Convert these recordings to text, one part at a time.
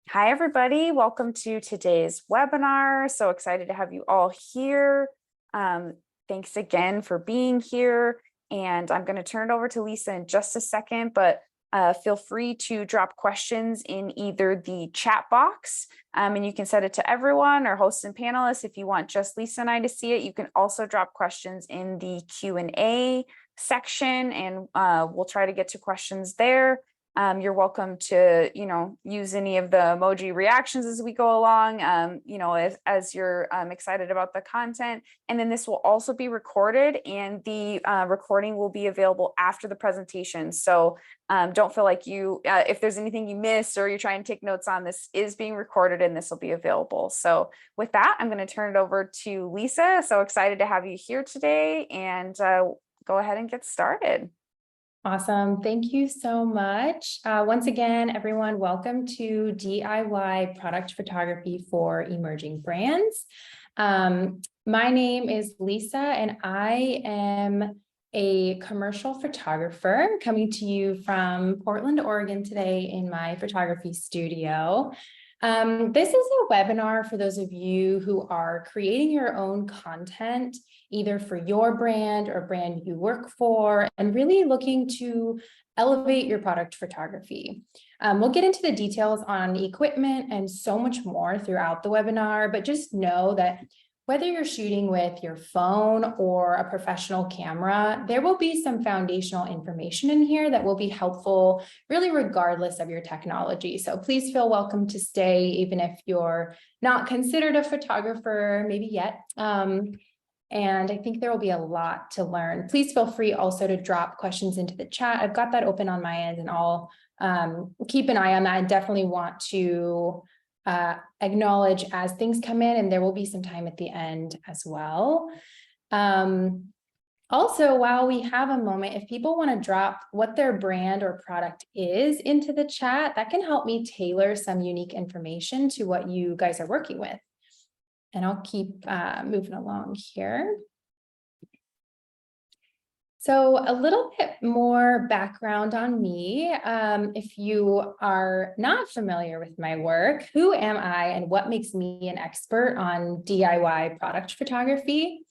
Hi, everybody. Welcome to today's webinar. So excited to have you all here. Thanks again for being here. And I'm going to turn it over to Lisa in just a second, but feel free to drop questions in either the chat box, and you can set it to everyone or hosts and panelists. If you want just Lisa and I to see it, you can also drop questions in the Q&A section, and we'll try to get to questions there. You're welcome to, use any of the emoji reactions as we go along, as you're excited about the content. And then this will also be recorded, and the recording will be available after the presentation. So don't feel like if there's anything you missed or you're trying to take notes on, this is being recorded and this will be available. So with that, I'm going to turn it over to Lisa. So excited to have you here today, and go ahead and get started. Awesome. Thank you so much. Once again, everyone, welcome to DIY product photography for emerging brands. My name is Lisa, and I am a commercial photographer coming to you from Portland, Oregon today in my photography studio. This is a webinar for those of you who are creating your own content, either for your brand or brand you work for, and really looking to elevate your product photography. We'll get into the details on equipment and so much more throughout the webinar, but just know that whether you're shooting with your phone or a professional camera, there will be some foundational information in here that will be helpful, really regardless of your technology. So please feel welcome to stay, even if you're not considered a photographer, maybe yet. And I think there will be a lot to learn. Please feel free also to drop questions into the chat. I've got that open on my end, and I'll keep an eye on that. I definitely want to acknowledge as things come in, and there will be some time at the end as well. Also, while we have a moment, if people want to drop what their brand or product is into the chat, that can help me tailor some unique information to what you guys are working with. And I'll keep moving along here. So a little bit more background on me. If you are not familiar with my work, who am I and what makes me an expert on DIY product photography?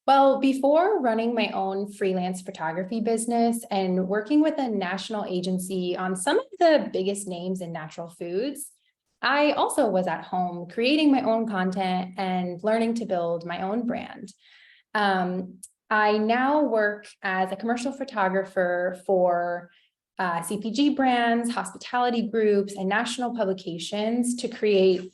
Well, before running my own freelance photography business and working with a national agency on some of the biggest names in natural foods, I also was at home creating my own content and learning to build my own brand. I now work as a commercial photographer for CPG brands, hospitality groups, and national publications to create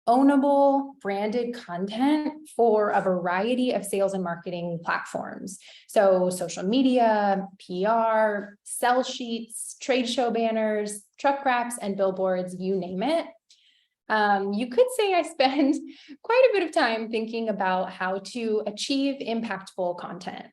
ownable branded content for a variety of sales and marketing platforms. So social media, PR, sell sheets, trade show banners, truck wraps, and billboards, you name it. You could say I spend quite a bit of time thinking about how to achieve impactful content.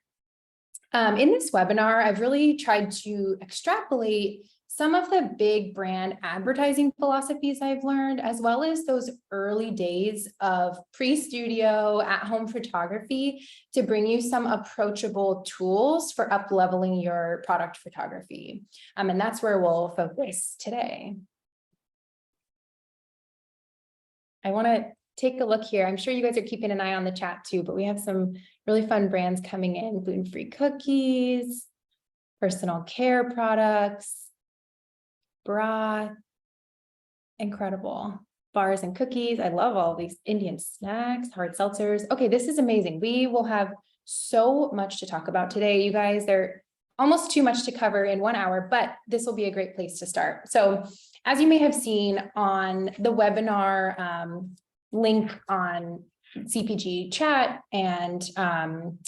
In this webinar, I've really tried to extrapolate some of the big brand advertising philosophies I've learned, as well as those early days of pre-studio at-home photography to bring you some approachable tools for up-leveling your product photography. And that's where we'll focus today. I want to take a look here. I'm sure you guys are keeping an eye on the chat too, but we have some really fun brands coming in: gluten-free cookies, personal care products, broth, incredible. Bars and cookies. I love all these Indian snacks, hard seltzers. Okay, this is amazing. We will have so much to talk about today, you guys. They're almost too much to cover in 1 hour, but this will be a great place to start. So as you may have seen on the webinar link on CPG chat and on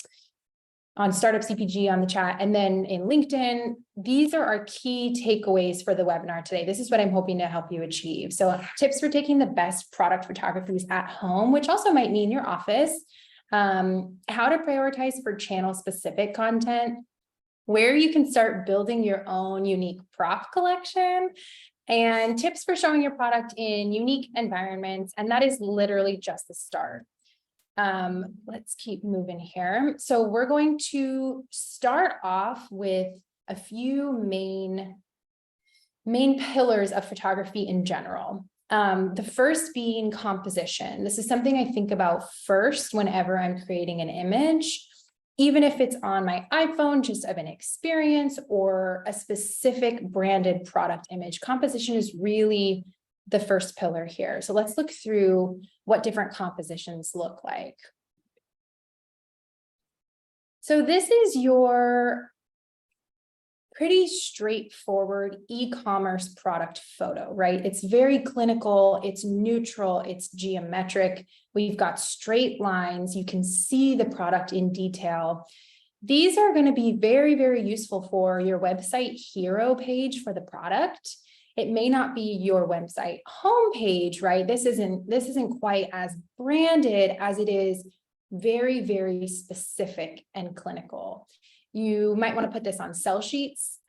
Startup CPG on the chat, and then in LinkedIn, these are our key takeaways for the webinar today. This is what I'm hoping to help you achieve. So tips for taking the best product photographies at home, which also might mean your office, how to prioritize for channel specific content, where you can start building your own unique prop collection, and tips for showing your product in unique environments. And that is literally just the start. Let's keep moving here. So we're going to start off with a few main pillars of photography in general. The first being composition. This is something I think about first whenever I'm creating an image, even if it's on my iPhone, just of an experience or a specific branded product image. Composition is really the first pillar here. So let's look through what different compositions look like. So this is your pretty straightforward e-commerce product photo, right? It's very clinical, it's neutral, it's geometric. We've got straight lines. You can see the product in detail. These are going to be very, very useful for your website hero page for the product. It may not be your website homepage, right? This isn't quite as branded as it is very, very specific and clinical. You might want to put this on sell sheets,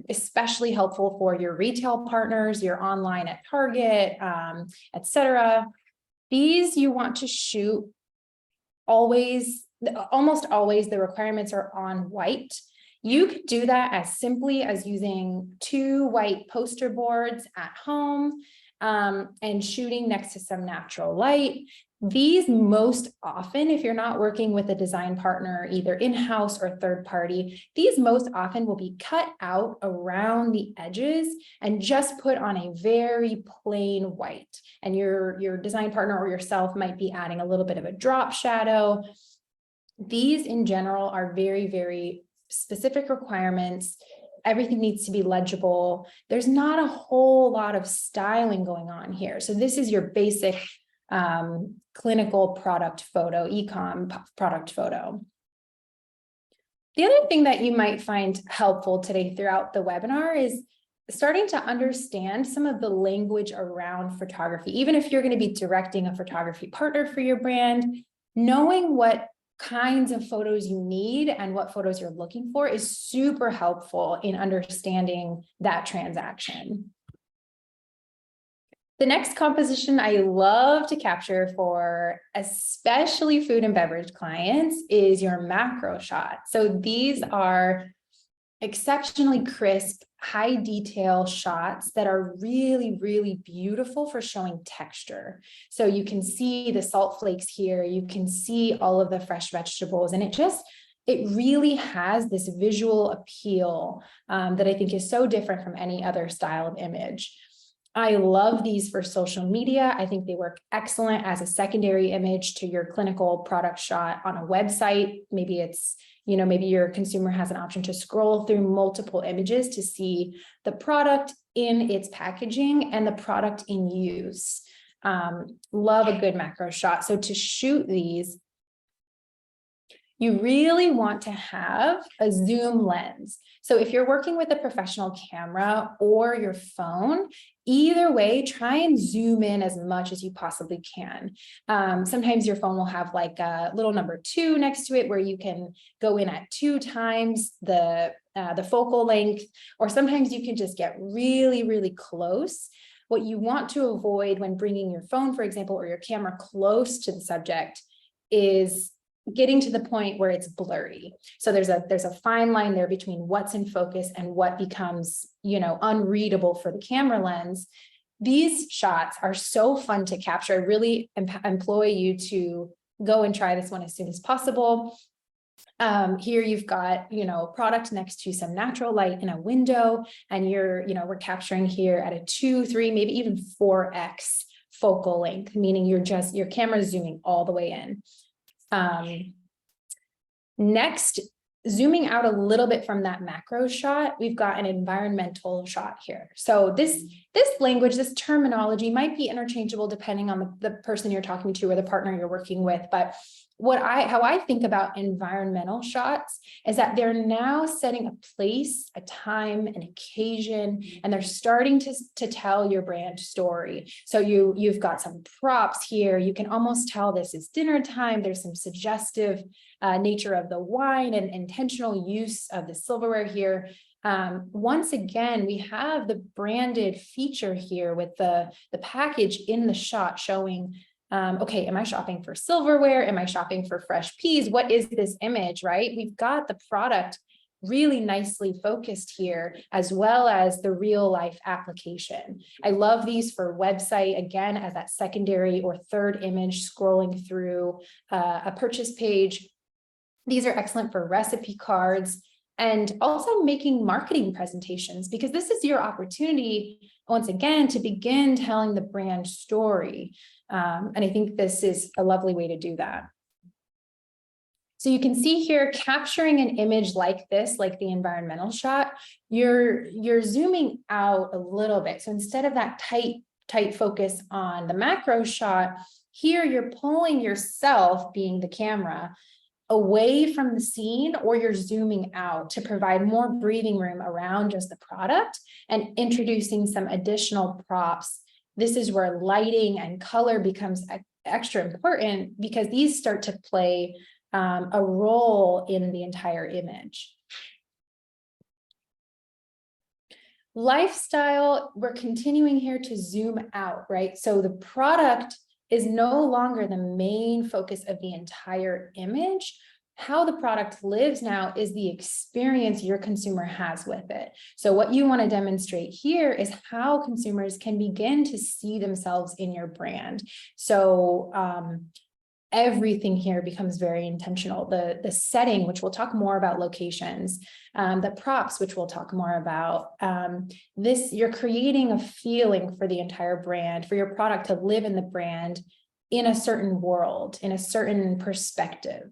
especially helpful for your retail partners, your online at Target, etc. These you want to shoot always, almost always the requirements are on white. You could do that as simply as using 2 white poster boards at home and shooting next to some natural light. These most often, if you're not working with a design partner, either in-house or third party, these most often will be cut out around the edges and just put on a very plain white. And your design partner or yourself might be adding a little bit of a drop shadow. These in general are very, very specific requirements. Everything needs to be legible. There's not a whole lot of styling going on here. So this is your basic clinical product photo, e-com product photo. The other thing that you might find helpful today throughout the webinar is starting to understand some of the language around photography. Even if you're going to be directing a photography partner for your brand, knowing what kinds of photos you need and what photos you're looking for is super helpful in understanding that transaction. The next composition I love to capture for especially food and beverage clients is your macro shot. So these are exceptionally crisp, high detail shots that are really, really beautiful for showing texture. So you can see the salt flakes here, you can see all of the fresh vegetables, and it really has this visual appeal that I think is so different from any other style of image. I love these for social media. I think they work excellent as a secondary image to your clinical product shot on a website. Maybe it's, maybe your consumer has an option to scroll through multiple images to see the product in its packaging and the product in use. Love a good macro shot. So to shoot these, you really want to have a zoom lens. So if you're working with a professional camera or your phone, either way, try and zoom in as much as you possibly can. Sometimes your phone will have like a little number 2 next to it where you can go in at 2 times the focal length, or sometimes you can just get really, really close. What you want to avoid when bringing your phone, for example, or your camera close to the subject is getting to the point where it's blurry. So there's a fine line there between what's in focus and what becomes, unreadable for the camera lens. These shots are so fun to capture. I really employ you to go and try this one as soon as possible. Here you've got, product next to some natural light in a window, and we're capturing here at a 2, 3, maybe even 4x focal length, meaning your camera's zooming all the way in. Next, zooming out a little bit from that macro shot, we've got an environmental shot here. So this language, this terminology might be interchangeable depending on the person you're talking to or the partner you're working with. But how I think about environmental shots is that they're now setting a place, a time, an occasion, and they're starting to tell your brand story. So you've got some props here. You can almost tell this is dinner time. There's some suggestive nature of the wine and intentional use of the silverware here. Once again, we have the branded feature here with the package in the shot showing, okay, am I shopping for silverware? Am I shopping for fresh peas? What is this image, right? We've got the product really nicely focused here, as well as the real life application. I love these for website, again, as that secondary or third image scrolling through a purchase page. These are excellent for recipe cards and also making marketing presentations, because this is your opportunity, once again, to begin telling the brand story. And I think this is a lovely way to do that. So you can see here, capturing an image like this, like the environmental shot, you're zooming out a little bit. So instead of that tight focus on the macro shot, here you're pulling yourself, being the camera, away from the scene, or you're zooming out to provide more breathing room around just the product and introducing some additional props. This is where lighting and color becomes extra important, because these start to play a role in the entire image. Lifestyle, we're continuing here to zoom out, right? So the product is no longer the main focus of the entire image. How the product lives now is the experience your consumer has with it. So what you want to demonstrate here is how consumers can begin to see themselves in your brand. So everything here becomes very intentional. The setting, which we'll talk more about locations, the props, which we'll talk more about. You're creating a feeling for the entire brand, for your product to live in the brand in a certain world, in a certain perspective.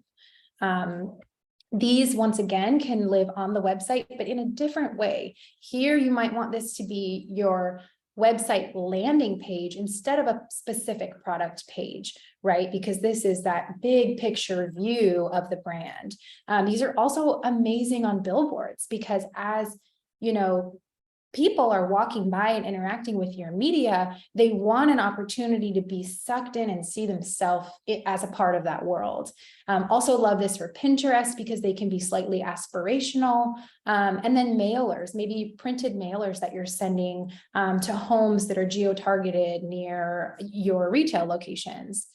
These, once again, can live on the website, but in a different way. Here, you might want this to be your website landing page instead of a specific product page, right? Because this is that big picture view of the brand. These are also amazing on billboards, because as you know, people are walking by and interacting with your media, they want an opportunity to be sucked in and see themselves as a part of that world. Also love this for Pinterest, because they can be slightly aspirational. And then mailers, maybe printed mailers that you're sending to homes that are geo-targeted near your retail locations.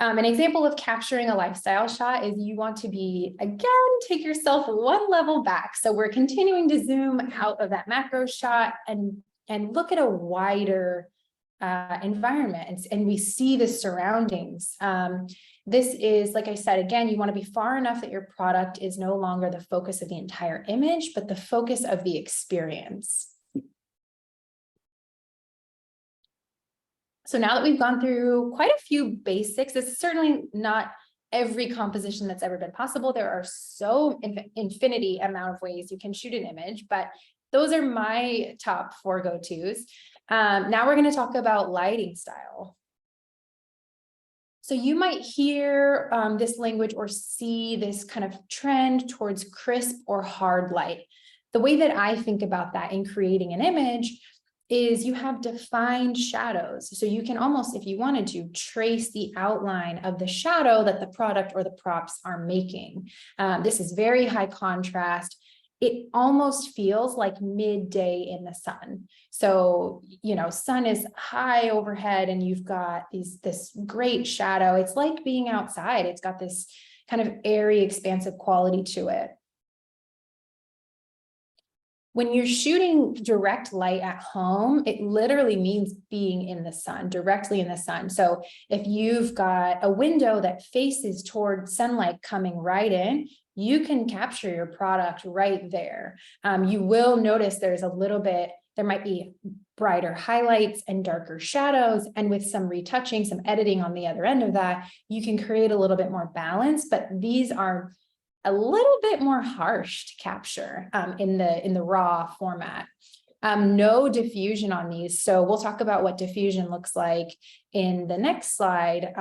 An example of capturing a lifestyle shot is you want to be, again, take yourself one level back. So we're continuing to zoom out of that macro shot and look at a wider environment, and we see the surroundings. This is, like I said, again, you want to be far enough that your product is no longer the focus of the entire image, but the focus of the experience. So now that we've gone through quite a few basics, this is certainly not every composition that's ever been possible. There are so infinity amount of ways you can shoot an image, but those are my top 4 go-tos. Now we're going to talk about lighting style. So you might hear this language or see this kind of trend towards crisp or hard light. The way that I think about that in creating an image is you have defined shadows. So you can almost, if you wanted to, trace the outline of the shadow that the product or the props are making. This is very high contrast. It almost feels like midday in the sun. So, you know, sun is high overhead and you've got this great shadow. It's like being outside. It's got this kind of airy, expansive quality to it. When you're shooting direct light at home, it literally means being in the sun, directly in the sun. So if you've got a window that faces toward sunlight coming right in, you can capture your product right there. You will notice there's a little bit, there might be brighter highlights and darker shadows. And with some retouching, some editing on the other end of that, you can create a little bit more balance, but these are a little bit more harsh to capture in the raw format. No diffusion on these. So we'll talk about what diffusion looks like in the next slide.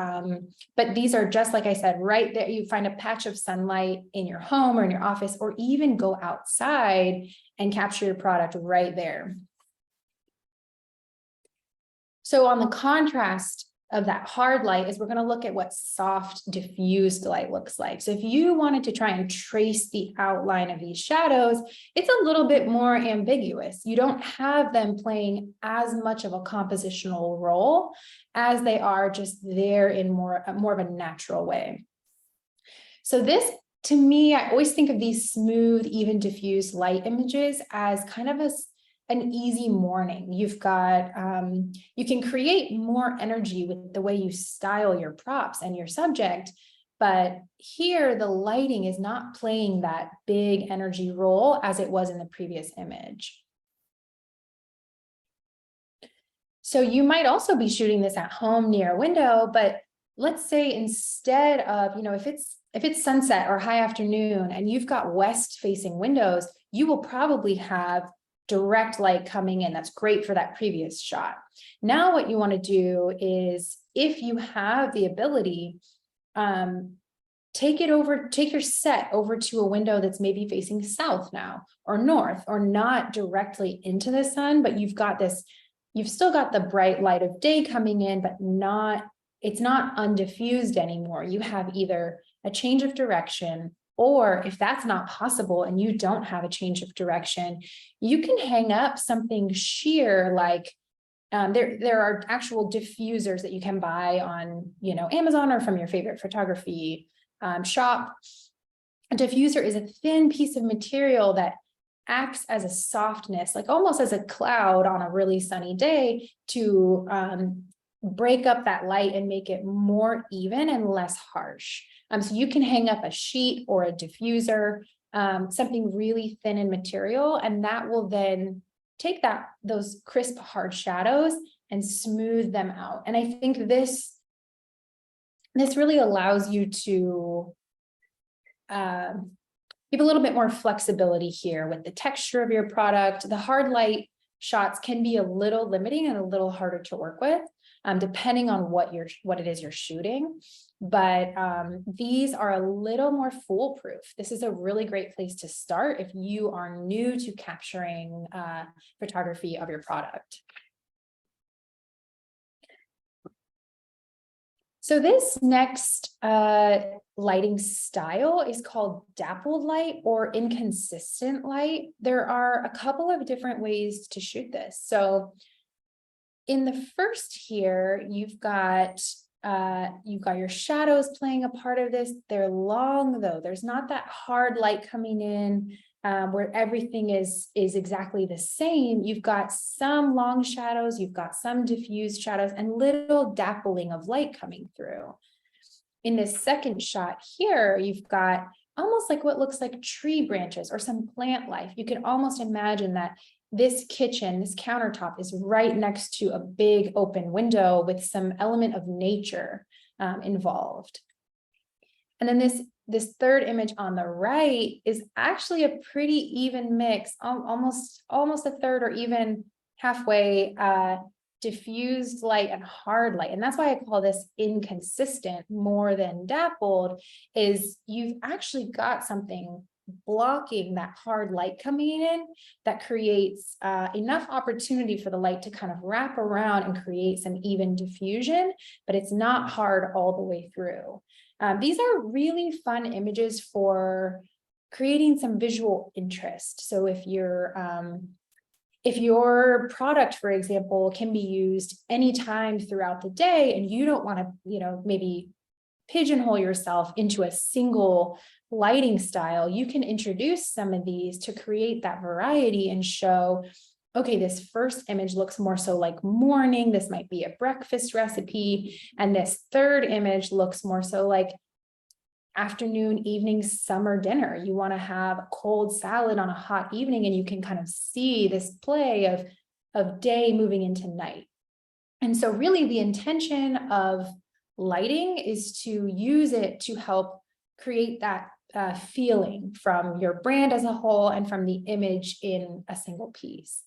But these are just, like I said, right there, you find a patch of sunlight in your home or in your office, or even go outside and capture your product right there. So on the contrast of that hard light is we're going to look at what soft diffused light looks like. So if you wanted to try and trace the outline of these shadows, it's a little bit more ambiguous. You don't have them playing as much of a compositional role as they are just there in more of a natural way. So this, to me, I always think of these smooth, even diffused light images as kind of an easy morning. You've got, you can create more energy with the way you style your props and your subject, but here the lighting is not playing that big energy role as it was in the previous image. So you might also be shooting this at home near a window, but let's say instead of, if it's sunset or high afternoon and you've got west facing windows, you will probably have direct light coming in. That's great for that previous shot. Now what you want to do is, if you have the ability, take your set over to a window that's maybe facing south now or north, or not directly into the sun, but you've still got the bright light of day coming in, but it's not undiffused anymore. You have either a change of direction, or if that's not possible and you don't have a change of direction, you can hang up something sheer like there are actual diffusers that you can buy on Amazon or from your favorite photography shop. A diffuser is a thin piece of material that acts as a softness, like almost as a cloud on a really sunny day, to break up that light and make it more even and less harsh. So you can hang up a sheet or a diffuser, something really thin in material, and that will then take those crisp, hard shadows and smooth them out. And I think this really allows you to give a little bit more flexibility here with the texture of your product. The hard light shots can be a little limiting and a little harder to work with, depending on what it is you're shooting. But these are a little more foolproof. This is a really great place to start if you are new to capturing photography of your product. So this next lighting style is called dappled light or inconsistent light. There are a couple of different ways to shoot this. So in the first here, you've got your shadows playing a part of this. They're long though. There's not that hard light coming in where everything is exactly the same. You've got some long shadows, you've got some diffused shadows, and little dappling of light coming through. In this second shot here, you've got almost like what looks like tree branches or some plant life. You can almost imagine that this kitchen, this countertop, is right next to a big open window with some element of nature involved. And then this third image on the right is actually a pretty even mix, almost a third or even halfway diffused light and hard light. And that's why I call this inconsistent more than dappled, is you've actually got something blocking that hard light coming in that creates enough opportunity for the light to kind of wrap around and create some even diffusion, but it's not hard all the way through. These are really fun images for creating some visual interest. So if your product, for example, can be used anytime throughout the day and you don't want to, maybe pigeonhole yourself into a single lighting style, you can introduce some of these to create that variety and show, okay, this first image looks more so like morning. This might be a breakfast recipe. And this third image looks more so like afternoon, evening, summer dinner. You want to have a cold salad on a hot evening, and you can kind of see this play of day moving into night. And so really the intention of lighting is to use it to help create that feeling from your brand as a whole and from the image in a single piece.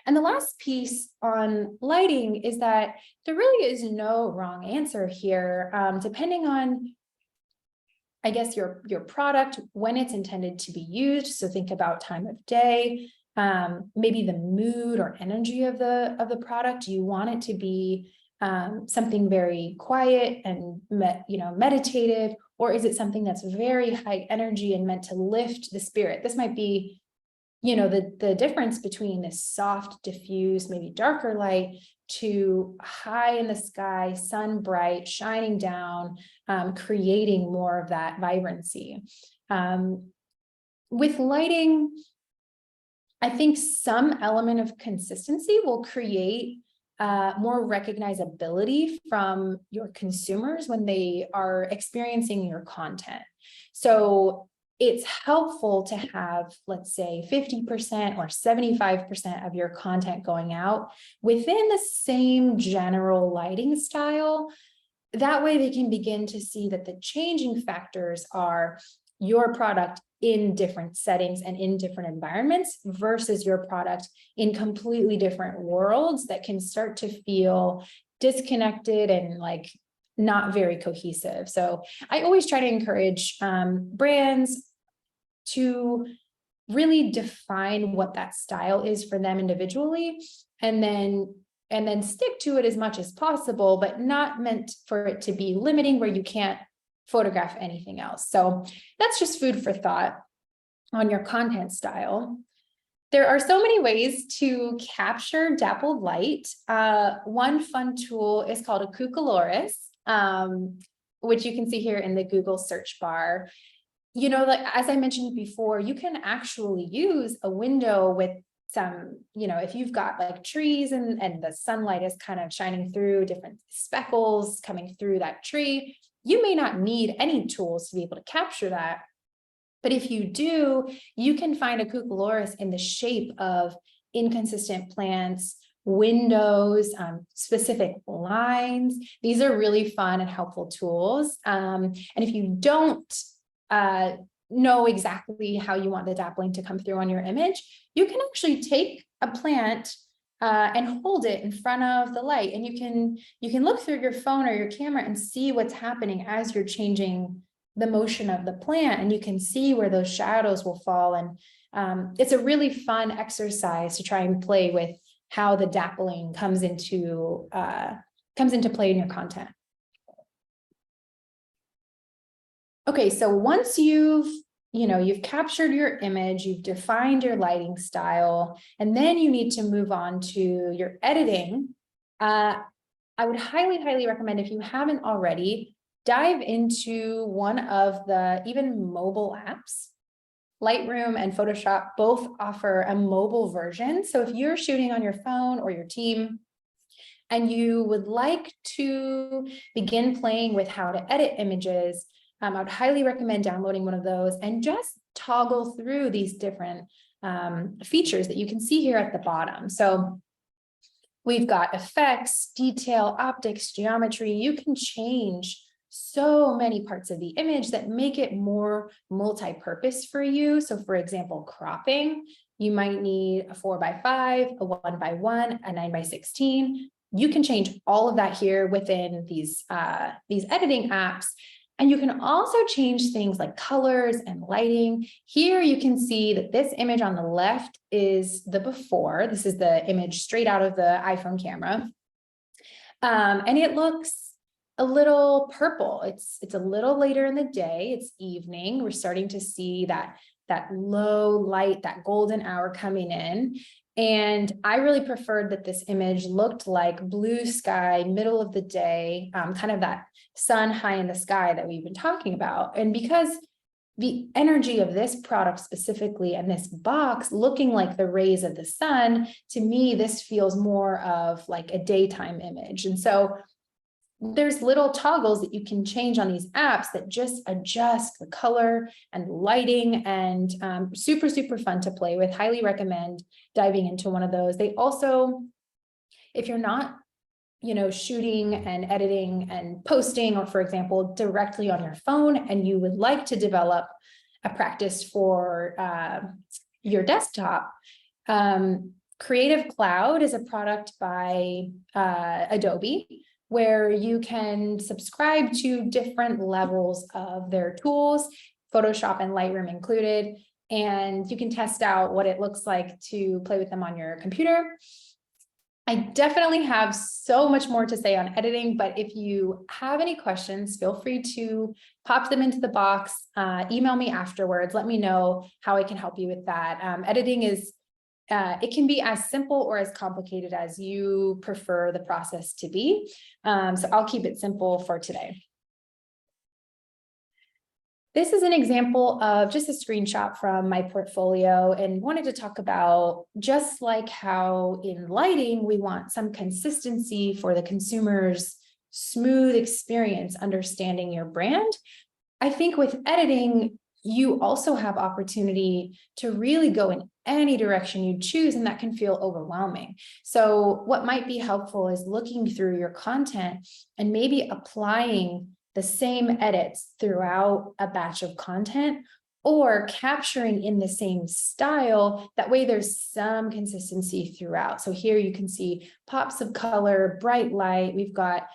And the last piece on lighting is that there really is no wrong answer here, depending on, I guess, your product, when it's intended to be used. So think about time of day, maybe the mood or energy of the product. Do you want it to be something very quiet and meditative, or is it something that's very high energy and meant to lift the spirit? This might be, the difference between this soft, diffused, maybe darker light to high in the sky, sun bright, shining down, creating more of that vibrancy. With lighting, I think some element of consistency will create more recognizability from your consumers when they are experiencing your content. So it's helpful to have, let's say, 50% or 75% of your content going out within the same general lighting style. That way they can begin to see that the changing factors are your product in different settings and in different environments versus your product in completely different worlds that can start to feel disconnected and like not very cohesive. So I always try to encourage brands to really define what that style is for them individually, and then stick to it as much as possible, but not meant for it to be limiting where you can't photograph anything else. So that's just food for thought on your content style. There are so many ways to capture dappled light. One fun tool is called a Cucaloris, which you can see here in the Google search bar. You know, like as I mentioned before, you can actually use a window with some, you know, if you've got like trees and the sunlight is kind of shining through, different speckles coming through that tree, you may not need any tools to be able to capture that. But if you do, you can find a Cucaloris in the shape of inconsistent plants, windows, specific lines. These are really fun and helpful tools. And if you don't know exactly how you want the dappling to come through on your image, you can actually take a plant and hold it in front of the light, and you can look through your phone or your camera and see what's happening as you're changing the motion of the plant, and you can see where those shadows will fall. And it's a really fun exercise to try and play with how the dappling comes into play in your content. Okay, so once you've captured your image, you've defined your lighting style, and then you need to move on to your editing. I would highly, highly recommend, if you haven't already, dive into one of the even mobile apps. Lightroom and Photoshop both offer a mobile version. So if you're shooting on your phone or your team, and you would like to begin playing with how to edit images, I would highly recommend downloading one of those and just toggle through these different features that you can see here at the bottom. So we've got effects, detail, optics, geometry. You can change so many parts of the image that make it more multi-purpose for you. So for example, cropping, you might need a 4:5, a 1:1, a 9:16. You can change all of that here within these editing apps. And you can also change things like colors and lighting. Here you can see that this image on the left is the before. This is the image straight out of the iPhone camera. And it looks a little purple. It's a little later in the day. It's evening. We're starting to see that low light, that golden hour coming in. And I really preferred that this image looked like blue sky, middle of the day, kind of that sun high in the sky that we've been talking about. And because the energy of this product specifically and this box looking like the rays of the sun, to me, this feels more of like a daytime image. And so there's little toggles that you can change on these apps that just adjust the color and lighting, and super, super fun to play with. Highly recommend diving into one of those. They also, if you're not, shooting and editing and posting, or for example, directly on your phone, and you would like to develop a practice for your desktop, Creative Cloud is a product by Adobe, where you can subscribe to different levels of their tools, Photoshop and Lightroom included, and you can test out what it looks like to play with them on your computer. I definitely have so much more to say on editing, but if you have any questions, feel free to pop them into the box, email me afterwards, let me know how I can help you with that. Editing is it can be as simple or as complicated as you prefer the process to be. So I'll keep it simple for today. This is an example of just a screenshot from my portfolio, and wanted to talk about, just like how in lighting, we want some consistency for the consumer's smooth experience understanding your brand. I think with editing, you also have opportunity to really go in any direction you choose, and that can feel overwhelming. So what might be helpful is looking through your content and maybe applying the same edits throughout a batch of content, or capturing in the same style. That way there's some consistency throughout. So here you can see pops of color, bright light. We've got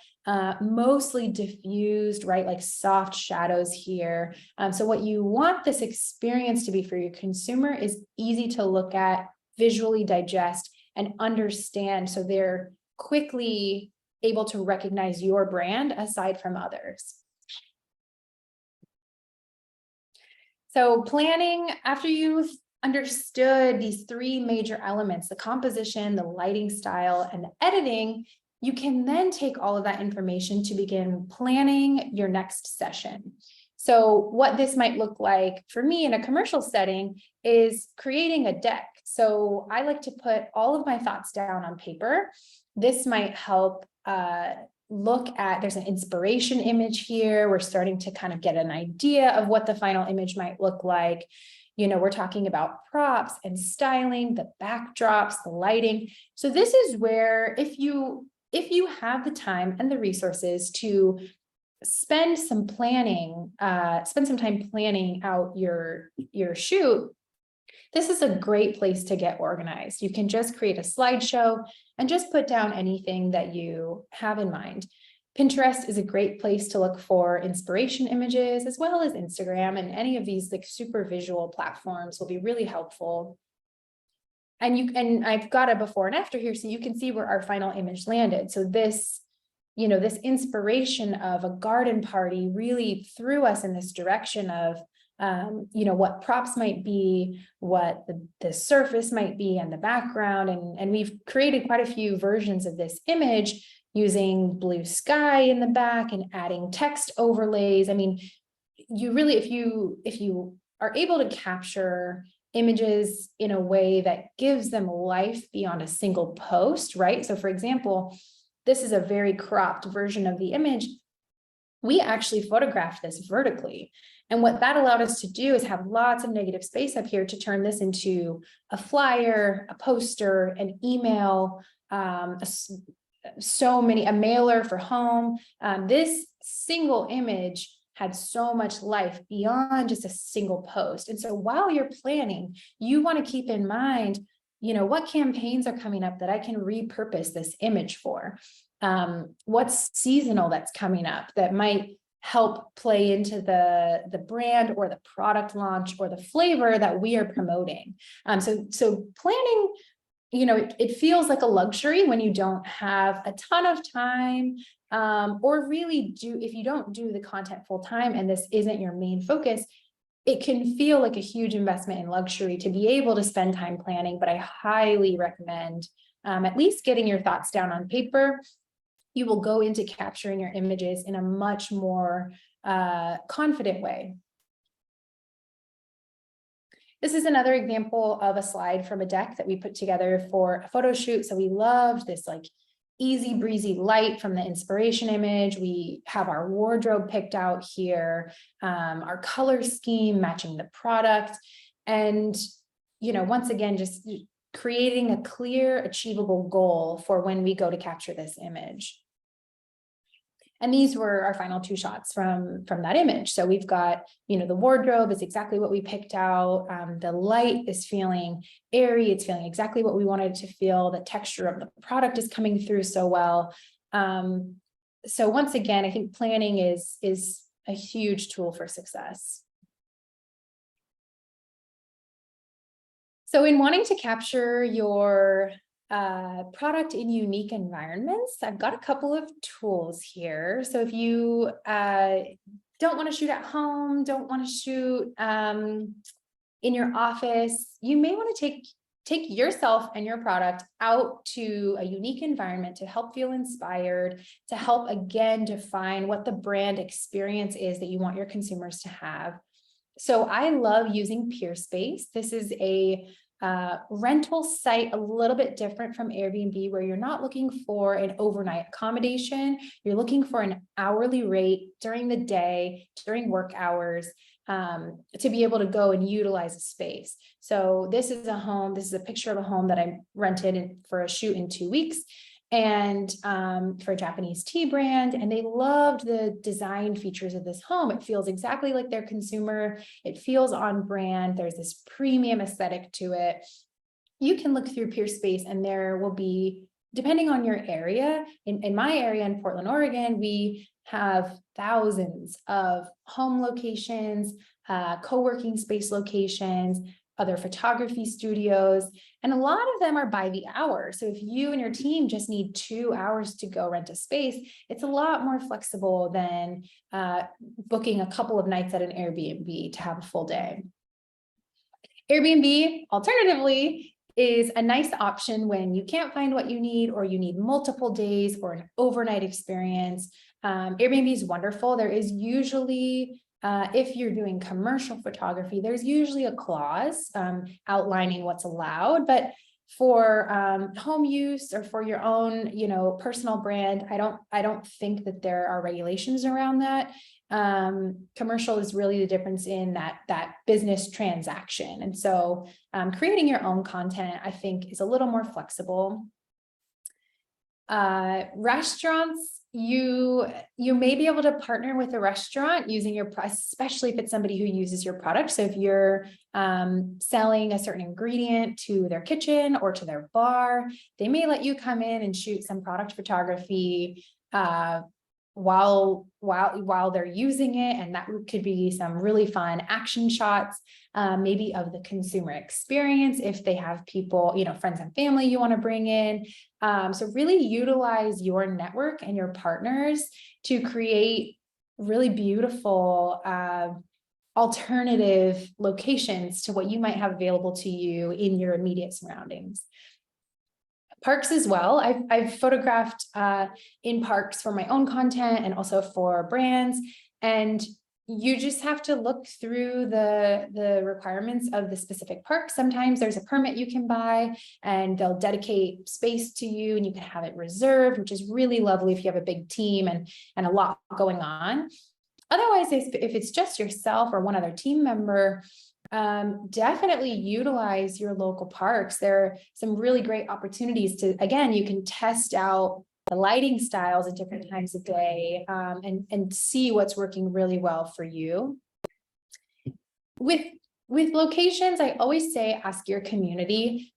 mostly diffused, right? Like soft shadows here. So what you want this experience to be for your consumer is easy to look at, visually digest, and understand. So they're quickly able to recognize your brand aside from others. So planning, after you've understood these three major elements, the composition, the lighting style, and the editing, you can then take all of that information to begin planning your next session. So what this might look like for me in a commercial setting is creating a deck. So I like to put all of my thoughts down on paper. This might help look at, there's an inspiration image here. We're starting to kind of get an idea of what the final image might look like. You know, we're talking about props and styling, the backdrops, the lighting. So this is where, if you have the time and the resources to spend some time planning out your shoot, this is a great place to get organized. You can just create a slideshow and just put down anything that you have in mind. Pinterest is a great place to look for inspiration images, as well as Instagram, and any of these like super visual platforms will be really helpful. And I've got a before and after here, so you can see where our final image landed. So this, you know, this inspiration of a garden party really threw us in this direction of you know, what props might be, what the surface might be, and the background. And we've created quite a few versions of this image using blue sky in the back and adding text overlays. I mean, you really, if you are able to capture images in a way that gives them life beyond a single post, right? So for example, this is a very cropped version of the image. We actually photographed this vertically. And what that allowed us to do is have lots of negative space up here to turn this into a flyer, a poster, an email, a mailer for home. This single image had so much life beyond just a single post. And so while you're planning, you want to keep in mind, you know, what campaigns are coming up that I can repurpose this image for? What's seasonal that's coming up that might help play into the brand or the product launch or the flavor that we are promoting. So planning, you know, it feels like a luxury when you don't have a ton of time, or really if you don't do the content full time and this isn't your main focus, it can feel like a huge investment in luxury to be able to spend time planning. But I highly recommend at least getting your thoughts down on paper. You will go into capturing your images in a much more confident way. This is another example of a slide from a deck that we put together for a photo shoot. So we loved this like easy breezy light from the inspiration image. We have our wardrobe picked out here, our color scheme matching the product. And, you know, once again, just creating a clear, achievable goal for when we go to capture this image. And these were our final two shots from that image. So we've got, you know, the wardrobe is exactly what we picked out. The light is feeling airy. It's feeling exactly what we wanted it to feel. The texture of the product is coming through so well. So once again, I think planning is a huge tool for success. So in wanting to capture your product in unique environments, I've got a couple of tools here. So if you don't want to shoot at home, don't want to shoot in your office, you may want to take take yourself and your product out to a unique environment to help feel inspired, to help again define what the brand experience is that you want your consumers to have. So I love using Peerspace. This is a rental site, a little bit different from Airbnb, where you're not looking for an overnight accommodation. You're looking for an hourly rate during the day, during work hours, to be able to go and utilize a space. So this is a picture of a home that I rented for a shoot in 2 weeks, and for a Japanese tea brand, and they loved the design features of this home. It feels exactly like their consumer. It feels on brand. There's this premium aesthetic to it. You can look through Peerspace and there will be, depending on your area, in my area in Portland, Oregon, we have thousands of home locations, co-working space locations, other photography studios, and a lot of them are by the hour. So if you and your team just need 2 hours to go rent a space, it's a lot more flexible than booking a couple of nights at an Airbnb to have a full day. Airbnb, alternatively, is a nice option when you can't find what you need, or you need multiple days or an overnight experience. Airbnb is wonderful. There is usually, if you're doing commercial photography, there's usually a clause outlining what's allowed, but for home use or for your own, personal brand, I don't think that there are regulations around that. Commercial is really the difference in that business transaction. And so creating your own content, I think, is a little more flexible. Restaurants, you may be able to partner with a restaurant using your price, especially if it's somebody who uses your product. So if you're selling a certain ingredient to their kitchen or to their bar, they may let you come in and shoot some product photography while they're using it, and that could be some really fun action shots, maybe of the consumer experience if they have people, friends and family you want to bring in. So really utilize your network and your partners to create really beautiful alternative locations to what you might have available to you in your immediate surroundings. Parks as well. I've photographed in parks for my own content and also for brands. And you just have to look through the requirements of the specific park. Sometimes there's a permit you can buy and they'll dedicate space to you and you can have it reserved, which is really lovely if you have a big team and a lot going on. Otherwise, if it's just yourself or one other team member, definitely utilize your local parks. There are some really great opportunities to, again, you can test out the lighting styles at different times of day, and see what's working really well for you. With locations, I always say, ask your community.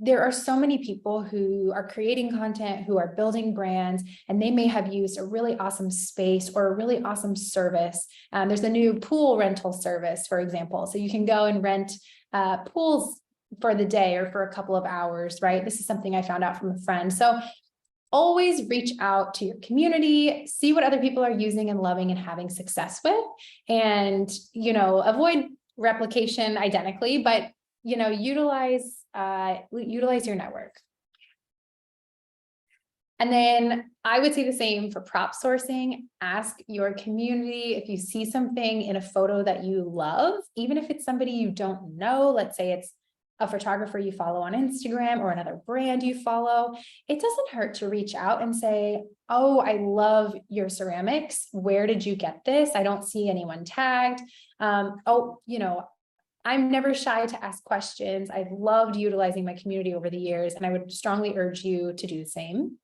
There are so many people who are creating content, who are building brands, and they may have used a really awesome space or a really awesome service. There's a new pool rental service, for example. So you can go and rent pools for the day or for a couple of hours, right? This is something I found out from a friend. So always reach out to your community, see what other people are using and loving and having success with, and, avoid replication identically, but utilize your network. And then I would say the same for prop sourcing. Ask your community if you see something in a photo that you love, even if it's somebody you don't know. Let's say it's a photographer you follow on Instagram or another brand you follow. It doesn't hurt to reach out and say, oh, I love your ceramics. Where did you get this? I don't see anyone tagged. I'm never shy to ask questions. I've loved utilizing my community over the years, and I would strongly urge you to do the same.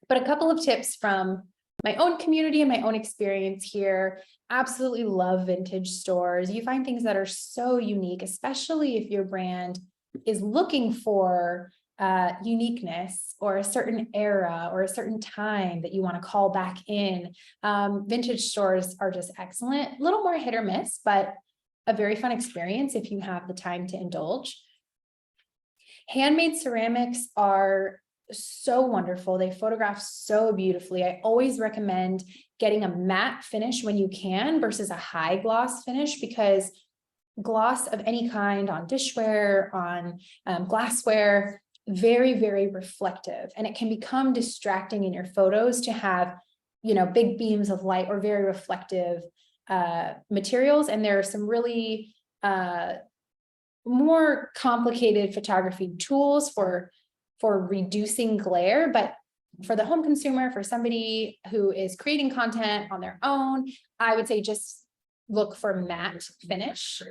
But a couple of tips from my own community and my own experience here. Absolutely love vintage stores. You find things that are so unique, especially if your brand is looking for uniqueness or a certain era or a certain time that you want to call back in. Vintage stores are just excellent. A little more hit or miss, but a very fun experience if you have the time to indulge. Handmade ceramics are so wonderful. They photograph so beautifully. I always recommend getting a matte finish when you can versus a high gloss finish, because gloss of any kind on dishware, on glassware, very, very reflective. And it can become distracting in your photos to have, big beams of light or very reflective materials. And there are some really more complicated photography tools for reducing glare, but for the home consumer, for somebody who is creating content on their own, I would say just look for matte finish.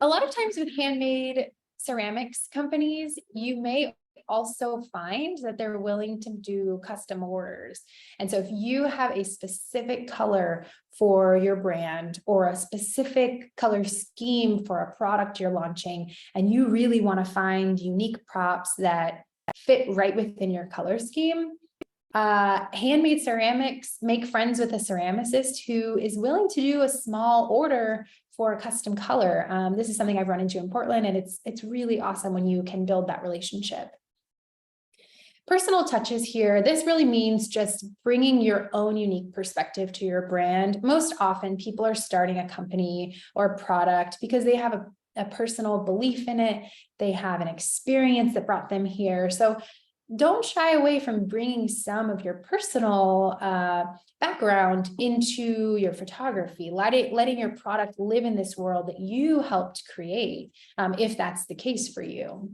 A lot of times with handmade ceramics companies, you may also find that they're willing to do custom orders. And so if you have a specific color for your brand or a specific color scheme for a product you're launching, and you really want to find unique props that fit right within your color scheme, Handmade Ceramics, make friends with a ceramicist who is willing to do a small order for a custom color. This is something I've run into in Portland, and it's really awesome when you can build that relationship. Personal touches here. This really means just bringing your own unique perspective to your brand. Most often people are starting a company or a product because they have a personal belief in it. They have an experience that brought them here. So don't shy away from bringing some of your personal background into your photography, letting your product live in this world that you helped create, if that's the case for you.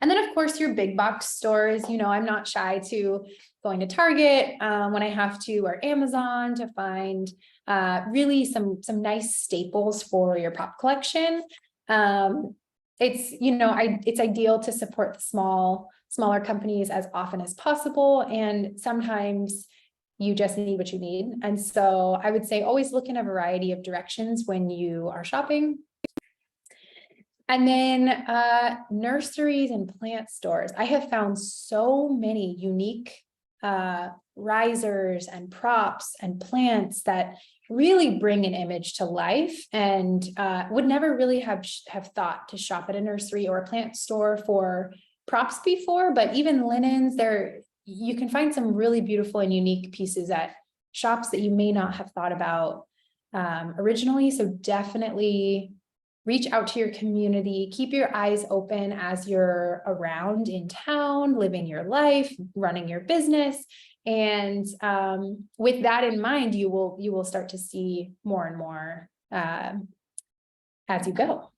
And then, of course, your big box stores. I'm not shy to going to Target when I have to, or Amazon, to find really some nice staples for your prop collection. It's ideal to support the smaller companies as often as possible, and sometimes you just need what you need. And so I would say always look in a variety of directions when you are shopping. And then nurseries and plant stores. I have found so many unique risers and props and plants that really bring an image to life, and would never really have thought to shop at a nursery or a plant store for props before. But even linens, you can find some really beautiful and unique pieces at shops that you may not have thought about originally. So definitely reach out to your community, keep your eyes open as you're around in town, living your life, running your business. And with that in mind, you will start to see more and more as you go.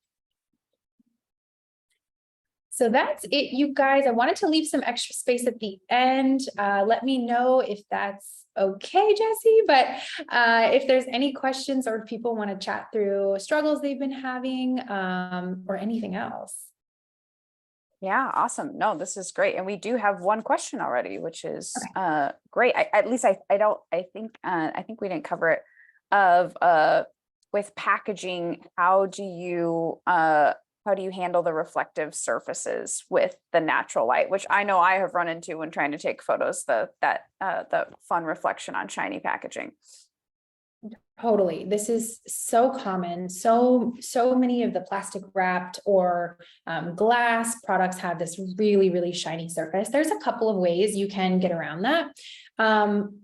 So that's it, you guys. I wanted to leave some extra space at the end. Let me know if that's okay, Jesse, but if there's any questions or if people want to chat through struggles they've been having or anything else. Yeah, awesome. No, this is great. And we do have one question already, which is great. I think we didn't cover it, of with packaging, how do you handle the reflective surfaces with the natural light, which I know I have run into when trying to take photos, the fun reflection on shiny packaging. Totally. This is so common. So many of the plastic wrapped or glass products have this really, really shiny surface. There's a couple of ways you can get around that.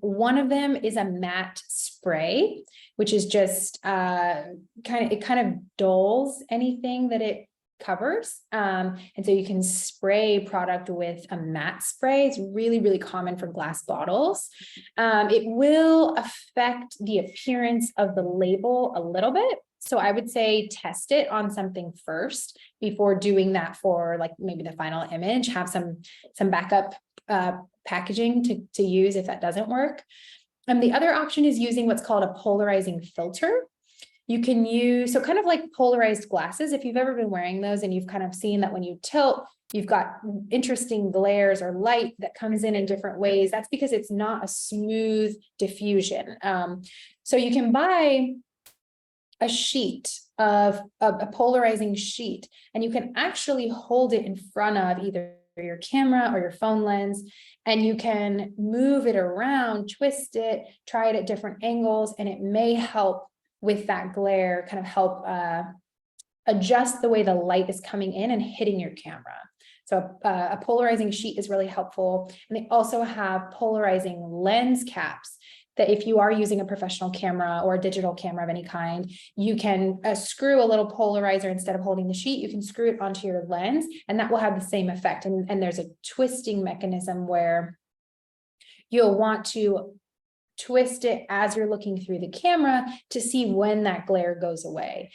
One of them is a matte spray, which is just kind of dulls anything that it covers. And so you can spray product with a matte spray. It's really, really common for glass bottles. It will affect the appearance of the label a little bit. So I would say test it on something first before doing that for like maybe the final image. Have some backup packaging to use if that doesn't work. And the other option is using what's called a polarizing filter. You can use, so kind of like polarized glasses, if you've ever been wearing those and you've kind of seen that when you tilt, you've got interesting glares or light that comes in different ways. That's because it's not a smooth diffusion. So you can buy a sheet of a polarizing sheet, and you can actually hold it in front of either your camera or your phone lens, and you can move it around, twist it, try it at different angles, and it may help with that glare, kind of help adjust the way the light is coming in and hitting your camera. So a polarizing sheet is really helpful. And they also have polarizing lens caps that if you are using a professional camera or a digital camera of any kind, you can screw a little polarizer instead of holding the sheet, you can screw it onto your lens and that will have the same effect. And there's a twisting mechanism where you'll want to twist it as you're looking through the camera to see when that glare goes away.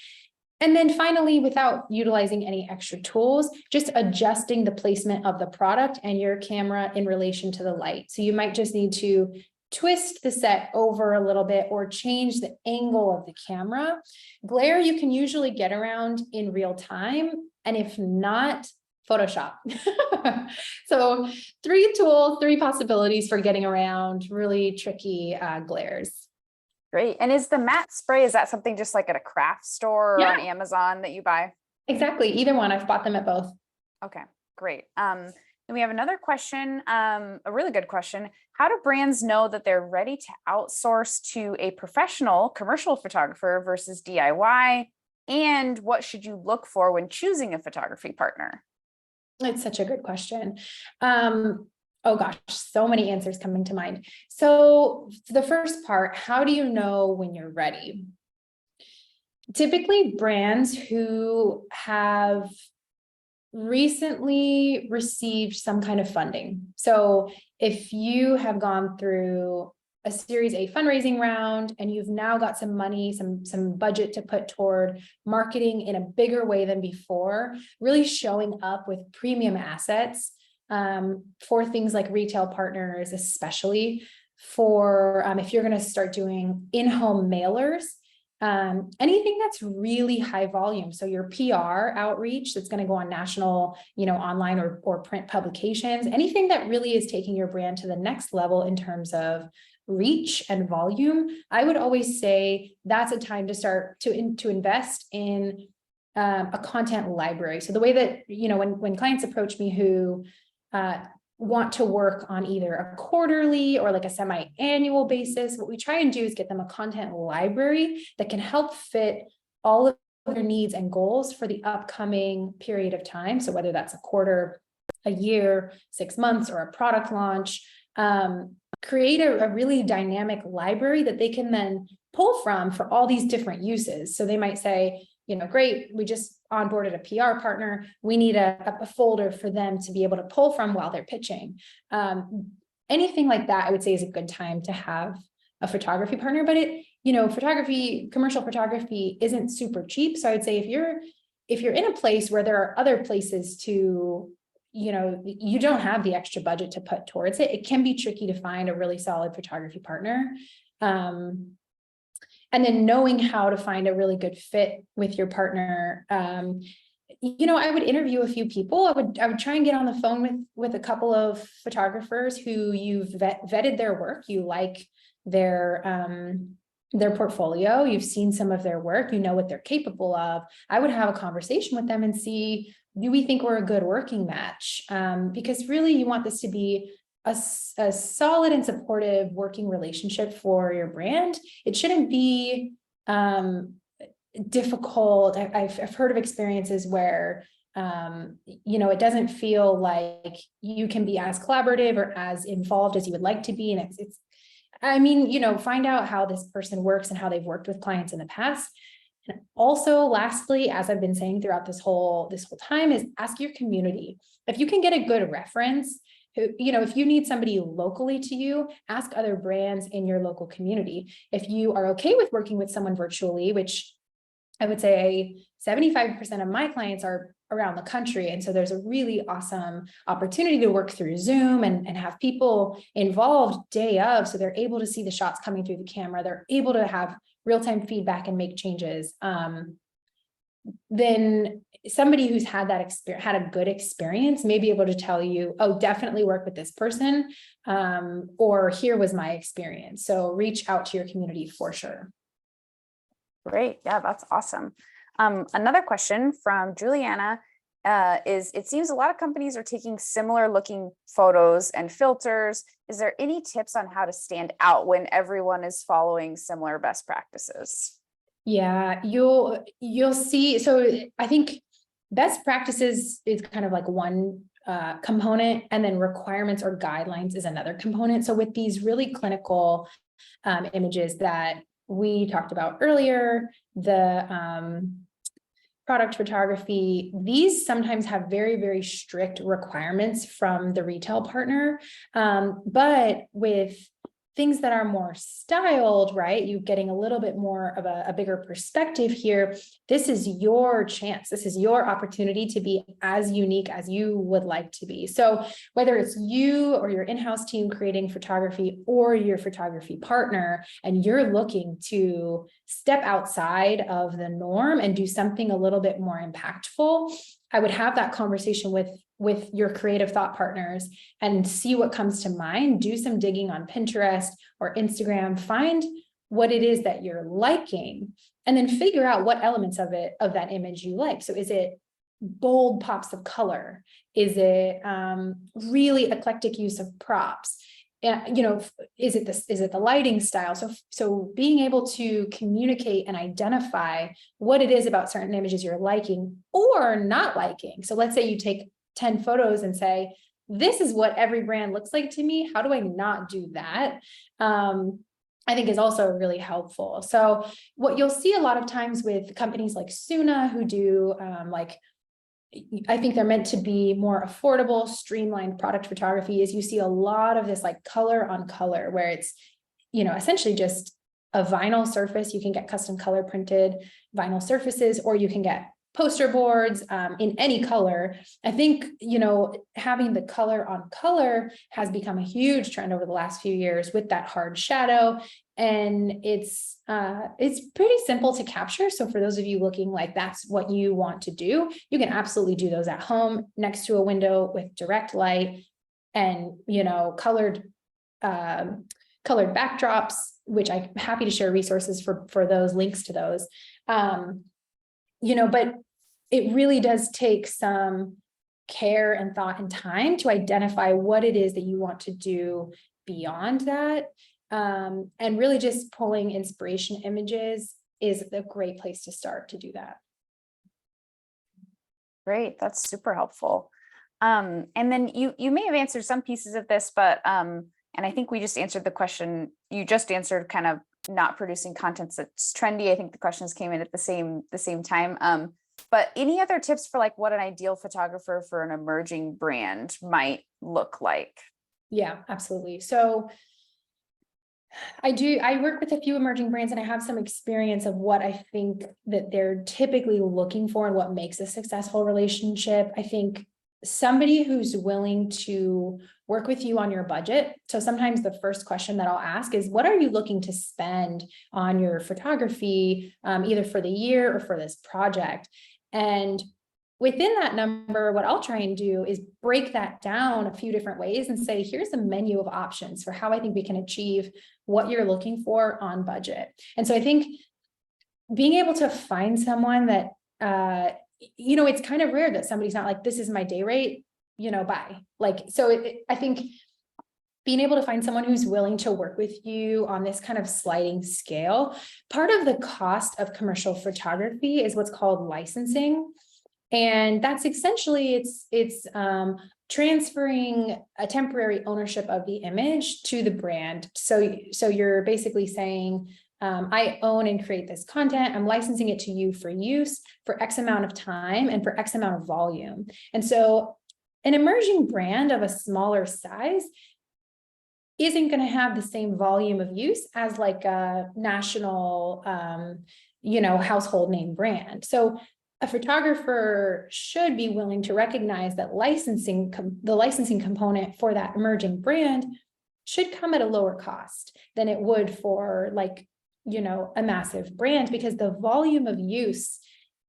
And then finally, without utilizing any extra tools, just adjusting the placement of the product and your camera in relation to the light. So you might just need to twist the set over a little bit or change the angle of the camera. Glare you can usually get around in real time, and if not, Photoshop. So 3 tools, 3 possibilities for getting around really tricky glares. Great. And is the matte spray, is that something just like at a craft store or Yeah. on Amazon that you buy? Exactly. Either one. I've bought them at both. Okay, great. Then we have another question, a really good question. How do brands know that they're ready to outsource to a professional commercial photographer versus DIY? And what should you look for when choosing a photography partner? It's such a good question. Oh gosh, so many answers coming to mind. So the first part, how do you know when you're ready? Typically brands who have recently received some kind of funding. So if you have gone through a Series A fundraising round and you've now got some money, some budget to put toward marketing in a bigger way than before, really showing up with premium assets for things like retail partners, especially for if you're going to start doing in-home mailers, anything that's really high volume. So your PR outreach that's going to go on national, online or print publications, anything that really is taking your brand to the next level in terms of reach and volume, I would always say that's a time to start to invest in a content library. So the way that, when clients approach me who want to work on either a quarterly or like a semi-annual basis, what we try and do is get them a content library that can help fit all of their needs and goals for the upcoming period of time. So whether that's a quarter, a year, 6 months, or a product launch, create a really dynamic library that they can then pull from for all these different uses. So they might say, great, we just onboarded a PR partner. We need a folder for them to be able to pull from while they're pitching. Anything like that, I would say is a good time to have a photography partner, but commercial photography isn't super cheap. So I would say if you're in a place where there are other places to, you don't have the extra budget to put towards it, it can be tricky to find a really solid photography partner. And then knowing how to find a really good fit with your partner. I would interview a few people. I would try and get on the phone with a couple of photographers who you've vetted their work. You like their portfolio. You've seen some of their work. You know what they're capable of. I would have a conversation with them and see, do we think we're a good working match? Because really you want this to be a solid and supportive working relationship for your brand. It shouldn't be difficult. I've heard of experiences where it doesn't feel like you can be as collaborative or as involved as you would like to be. And find out how this person works and how they've worked with clients in the past. And also, lastly, as I've been saying throughout this whole time, is ask your community. If you can get a good reference, if you need somebody locally to you, ask other brands in your local community. If you are okay with working with someone virtually, which I would say 75% of my clients are around the country. And so there's a really awesome opportunity to work through Zoom and have people involved day of, so they're able to see the shots coming through the camera. They're able to have real-time feedback and make changes. Then somebody who's had that experience, had a good experience, may be able to tell you, oh, definitely work with this person, or here was my experience. So reach out to your community for sure. Great. Yeah, that's awesome. Another question from Juliana is, it seems a lot of companies are taking similar looking photos and filters. Is there any tips on how to stand out when everyone is following similar best practices? Yeah, you'll see. So I think best practices is kind of like one component, and then requirements or guidelines is another component. So with these really clinical images that we talked about earlier, the product photography, these sometimes have very, very strict requirements from the retail partner. But with things that are more styled, right? You getting a little bit more of a bigger perspective here. This is your chance. This is your opportunity to be as unique as you would like to be. So whether it's you or your in-house team creating photography or your photography partner, and you're looking to step outside of the norm and do something a little bit more impactful, I would have that conversation with your creative thought partners and see what comes to mind. Do some digging on Pinterest or Instagram, find what it is that you're liking, and then figure out what elements of that image you like. So is it bold pops of color? Is it really eclectic use of props? You know, is it the lighting style? So being able to communicate and identify what it is about certain images you're liking or not liking. So let's say you take 10 photos and say, this is what every brand looks like to me. How do I not do that? I think is also really helpful. So what you'll see a lot of times with companies like Suna who do I think they're meant to be more affordable, streamlined product photography, is you see a lot of this like color on color, where it's, you know, essentially just a vinyl surface. You can get custom color printed vinyl surfaces, or you can get poster boards in any color. I think, you know, having the color on color has become a huge trend over the last few years with that hard shadow. And it's pretty simple to capture. So for those of you looking like that's what you want to do, you can absolutely do those at home next to a window with direct light and, you know, colored backdrops, which I'm happy to share resources for those, links to those. You know, but it really does take some care and thought and time to identify what it is that you want to do beyond that. And really just pulling inspiration images is a great place to start to do that. Great, that's super helpful. And then you may have answered some pieces of this, but and I think we just answered the question. You just answered kind of not producing content that's trendy. I think the questions came in at the same time. But any other tips for like what an ideal photographer for an emerging brand might look like? Yeah, absolutely. So I work with a few emerging brands, and I have some experience of what I think that they're typically looking for and what makes a successful relationship. I think somebody who's willing to work with you on your budget. So sometimes the first question that I'll ask is, what are you looking to spend on your photography, either for the year or for this project? And within that number, what I'll try and do is break that down a few different ways and say, here's a menu of options for how I think we can achieve what you're looking for on budget. And so I think being able to find someone that, you know, it's kind of rare that somebody's not like, this is my day rate, you know, bye. Like, so I think being able to find someone who's willing to work with you on this kind of sliding scale. Part of the cost of commercial photography is what's called licensing. And that's essentially, it's transferring a temporary ownership of the image to the brand. So you're basically saying, I own and create this content. I'm licensing it to you for use for X amount of time and for X amount of volume. And so an emerging brand of a smaller size isn't going to have the same volume of use as like a national, you know, household name brand. So a photographer should be willing to recognize that the licensing component for that emerging brand should come at a lower cost than it would for like, you know, a massive brand, because the volume of use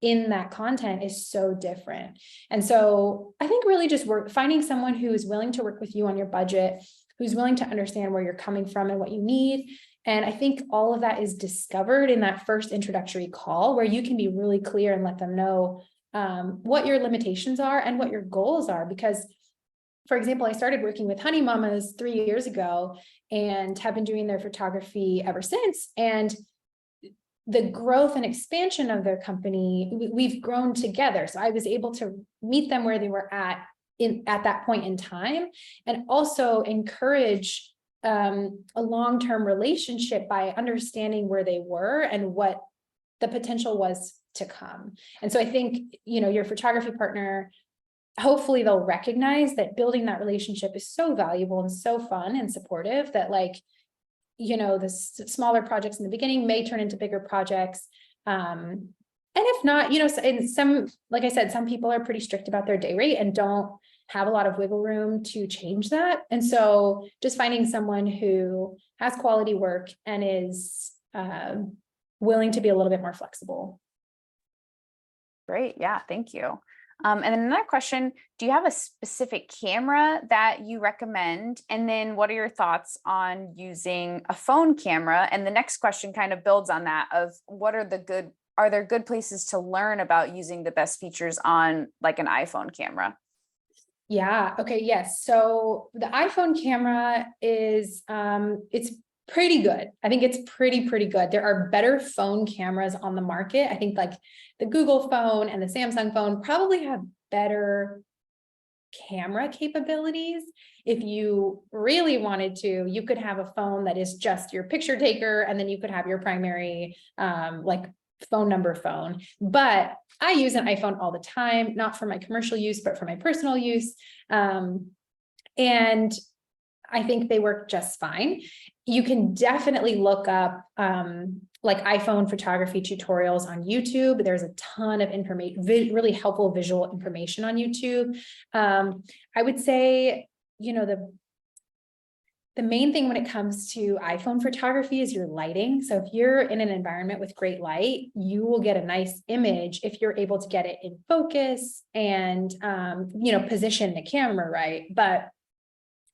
in that content is so different. And so I think really just finding someone who is willing to work with you on your budget, who's willing to understand where you're coming from and what you need. And I think all of that is discovered in that first introductory call, where you can be really clear and let them know what your limitations are and what your goals are. Because, for example, I started working with Honey Mamas 3 years ago and have been doing their photography ever since. And the growth and expansion of their company, we've grown together. So I was able to meet them where they were at that point in time, and also encourage a long-term relationship by understanding where they were and what the potential was to come. And so I think, your photography partner, hopefully they'll recognize that building that relationship is so valuable and so fun and supportive that the smaller projects in the beginning may turn into bigger projects. And if not, in some, like I said, some people are pretty strict about their day rate and don't have a lot of wiggle room to change that. And so just finding someone who has quality work and is willing to be a little bit more flexible. Great. Yeah. Thank you. And then another question, do you have a specific camera that you recommend? And then what are your thoughts on using a phone camera? And the next question kind of builds on that of are there good places to learn about using the best features on like an iPhone camera? Yeah. Okay. Yes. So the iPhone camera is, it's pretty good. I think it's pretty good. There are better phone cameras on the market. I think like the Google phone and the Samsung phone probably have better camera capabilities. If you really wanted to, you could have a phone that is just your picture taker, and then you could have your primary, like phone number phone. But I use an iPhone all the time, not for my commercial use, but for my personal use. And I think they work just fine. You can definitely look up like iPhone photography tutorials on YouTube. There's a ton of information, really helpful visual information on YouTube. I would say, the main thing when it comes to iPhone photography is your lighting. So if you're in an environment with great light, you will get a nice image if you're able to get it in focus and, position the camera right. But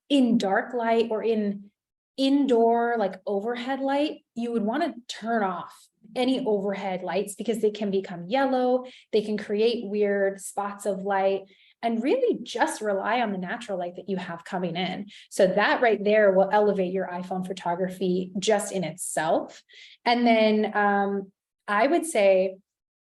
in dark light or in indoor, like overhead light, you would want to turn off any overhead lights because they can become yellow. They can create weird spots of light, and really just rely on the natural light that you have coming in. So that right there will elevate your iPhone photography just in itself. And then I would say,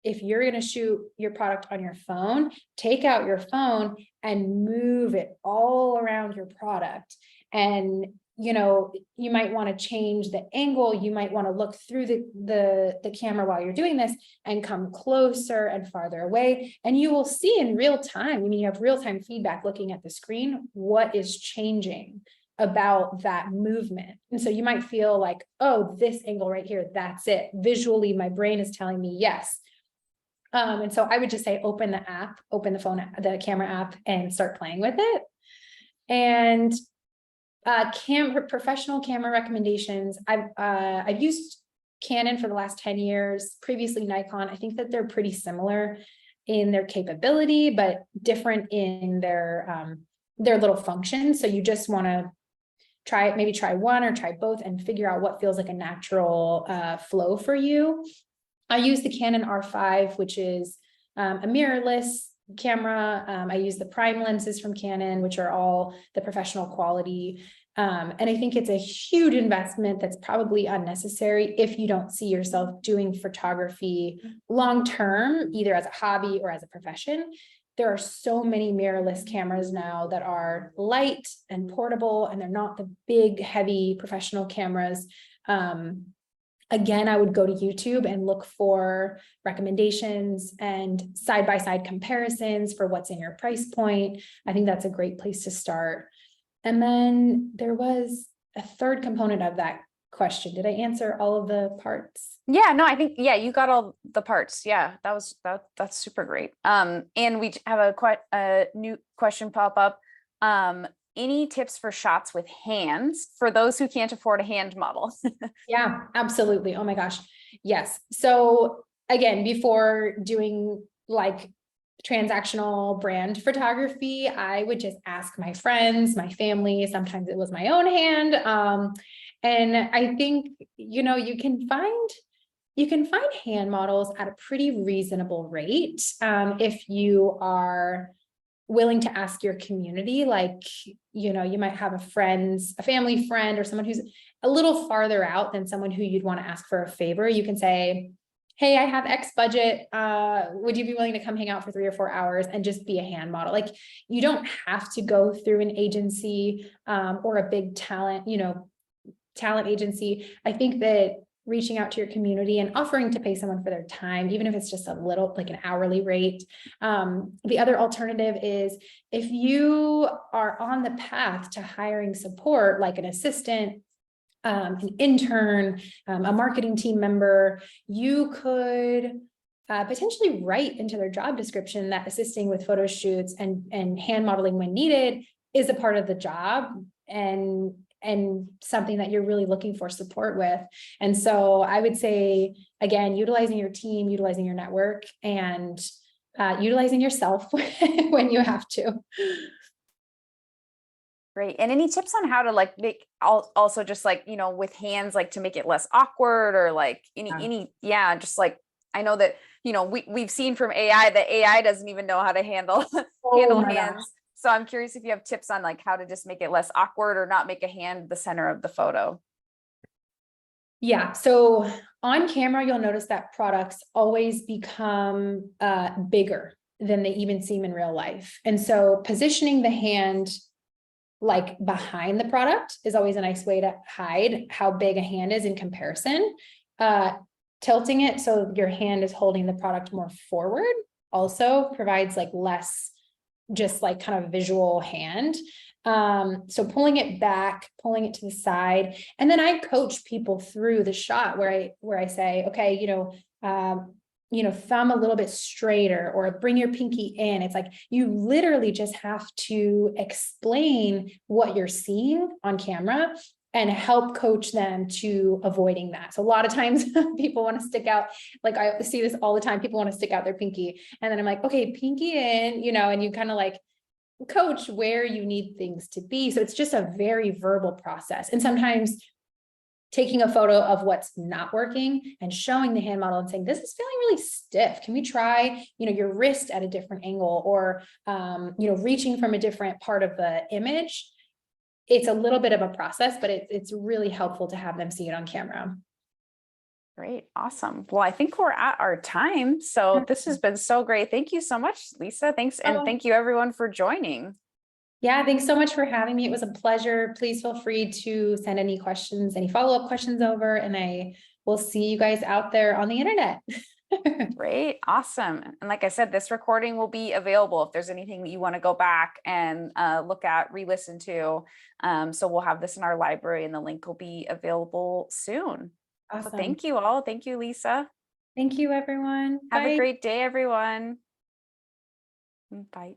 if you're going to shoot your product on your phone, take out your phone and move it all around your product. And, you might want to change the angle. You might want to look through the camera while you're doing this and come closer and farther away. And you will see in real time, you have real-time feedback looking at the screen, what is changing about that movement. And so you might feel like, oh, this angle right here, that's it. Visually, my brain is telling me yes. And so I would just say, open the camera app and start playing with it. And professional camera recommendations. I've used Canon for the last 10 years, previously Nikon. I think that they're pretty similar in their capability, but different in their little functions. So you just want to try one or try both and figure out what feels like a natural flow for you. I use the Canon R5, which is a mirrorless camera. I use the prime lenses from Canon, which are all the professional quality. And I think it's a huge investment that's probably unnecessary if you don't see yourself doing photography long-term, either as a hobby or as a profession. There are so many mirrorless cameras now that are light and portable, and they're not the big, heavy professional cameras. Again, I would go to YouTube and look for recommendations and side-by-side comparisons for what's in your price point. I think that's a great place to start. And then there was a third component of that question. Did I answer all of the parts? Yeah, no, I think, you got all the parts. Yeah, that's super great. And we have a new question pop up. Any tips for shots with hands for those who can't afford a hand model? Yeah, absolutely. Oh my gosh. Yes. So again, before doing like transactional brand photography, I would just ask my friends, my family. Sometimes it was my own hand. And I think, you can find hand models at a pretty reasonable rate. If you are willing to ask your community, like, you might have a family friend or someone who's a little farther out than someone who you'd want to ask for a favor. You can say, hey, I have X budget. Would you be willing to come hang out for 3 or 4 hours and just be a hand model? Like, you don't have to go through an agency, or a big talent, talent agency. I think that reaching out to your community and offering to pay someone for their time, even if it's just a little, like an hourly rate. The other alternative is if you are on the path to hiring support, like an assistant, an intern, a marketing team member, you could potentially write into their job description that assisting with photo shoots and hand modeling when needed is a part of the job, and something that you're really looking for support with. And so I would say, again, utilizing your team, utilizing your network, and utilizing yourself when you have to. Great. And any tips on how to like make also just like, with hands, like to make it less awkward, or like yeah, just like, I know that, we've seen from AI that AI doesn't even know how to handle handle hands. So I'm curious if you have tips on like how to just make it less awkward or not make a hand the center of the photo. Yeah. So on camera, you'll notice that products always become bigger than they even seem in real life. And so positioning the hand like behind the product is always a nice way to hide how big a hand is in comparison. Tilting it so your hand is holding the product more forward also provides like less just like kind of visual hand. So pulling it back, pulling it to the side, and then I coach people through the shot where I say, okay, thumb a little bit straighter, or bring your pinky in. It's like, you literally just have to explain what you're seeing on camera and help coach them to avoiding that. So a lot of times people want to stick out, like I see this all the time, people want to stick out their pinky, and then I'm like, okay, pinky in, and you kind of like coach where you need things to be. So it's just a very verbal process. And sometimes taking a photo of what's not working and showing the hand model and saying, this is feeling really stiff. Can we try, your wrist at a different angle, or, reaching from a different part of the image. It's a little bit of a process, but it's really helpful to have them see it on camera. Great. Awesome. Well, I think we're at our time. So this has been so great. Thank you so much, Lisa. Thanks. And thank you everyone for joining. Yeah, thanks so much for having me. It was a pleasure. Please feel free to send any questions, any follow-up questions over, and I will see you guys out there on the internet. Great. Awesome. And like I said, this recording will be available if there's anything that you want to go back and look at, re-listen to. So we'll have this in our library, and the link will be available soon. Awesome. So thank you all. Thank you, Lisa. Thank you, everyone. Have Bye. a great day, everyone. Bye.